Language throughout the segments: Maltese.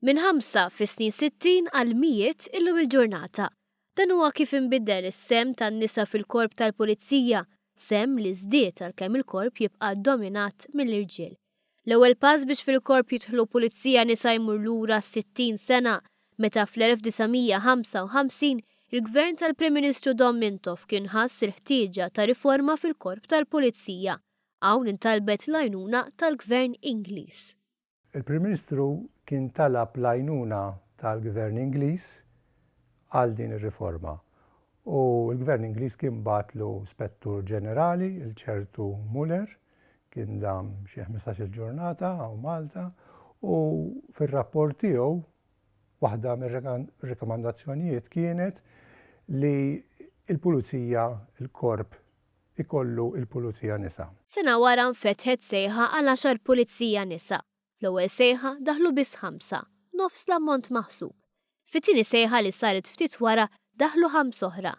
Minn ħamsa fis-snin 60 għal mijiet illum il-ġurnata. Dan huwa kif inbidel is-sem tan-nisa fil-Korptal-Pulizija, sem li żdied għalkemm il-korp jibqa' dominat mill-irġiel. L-ewwel pass biex fil-korp jidħlu pulizija nisa jmur lura 60 sena meta fl-1955 il-gvern tal-Prim Ministru Minn kien ħass il-ħtieġa ta' riforma fil-korp tal-Pulizija. Hawn intalbet l-għajnuna tal-Gvern Ingliż. Il-Prim Ministru kien talab l-għajnuna tal-Gvern Ingliż għal din ir-riforma. U l-Gvern Ingliż kien batlu Spettur Ġenerali, il-ċertu Muller, kien dam xi 15 ġurnata għaw Malta, u fir-rapport tiegħu waħda mir-rekomandazzjonijiet kienet li il-Pulizija, il-Korp, ikollu il-Pulizija nisa. Sena wara nfetħet sejħa għal 10 pulizija nisa. L-ewwel sejħa daħlu biss 5, nofs l-ammont maħsub. Fit-tieni sejħa li saret ftit wara daħlu 5 oħra.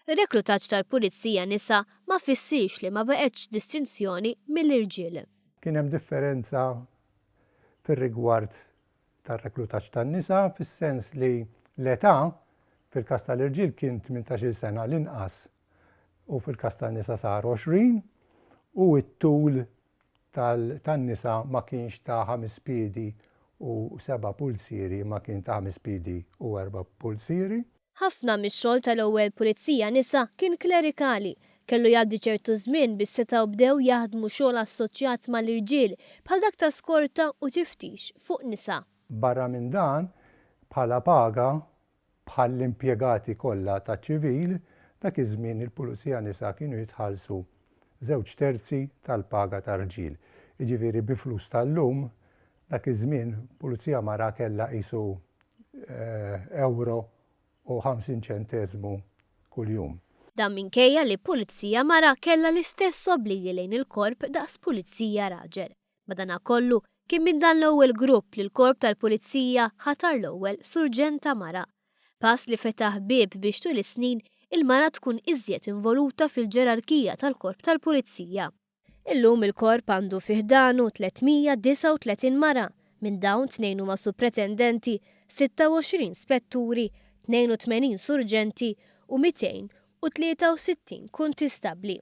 Ir-reklutaġġ tal-pulizija nisa ma fissirx li ma beqgħetx distinzjoni mill-irġiel. Kien hemm differenza fir-rigward tar-reklutaġġ tan-nisa fis-sens li l-età fil-każ tal-irġiel kien 18 sena l-inqas u fil-każ tan-nisa sar 20 u t-tul tan-nisa ma kienx ta' 5 piedi u 7 pulsieri ma kien ta' 5 piedi u 4 pulsieri. Ħafna mix-xogħol tal-ewwel pulizija nisa kien klerikali. Kellu jgħaddi ċertu żmien biex setgħu bdew jaħdmu xogħol assoċjat mal-irġiel bħal dak ta' skorta u tiftix fuq nisa. Barra minn dan, bħala paga, bħal l-impjegati kollha ta' ċivil, dak iż-żmien il-pulizija nisa kienu jitħallsu 2/3 tal-paga tar-irġiel. Jiġifieri bi flus tal-lum, dak iż-żmien pulizija mara kellha qisu euro u 50 ċentesmu kuljum. Dan minkejja li pulizija mara kellha l-istess obbligi lejn il-korp daqs pulizija raġel. Madankollu kien minn dan l-ewwel grupp li l-korp tal-pulizija ħatar l-ewwel surġenta mara. Pass li fetaħ bieb biex tul is-snin il-mara tkun iżjed involuta fil-ġerarkija tal-korp tal-pulizija. Illum il-korp għandu fiħdanu 339 mara, minn dawn 2 huma supretendenti, 26 spetturi, 82 surġenti u 263 kunti stabbli.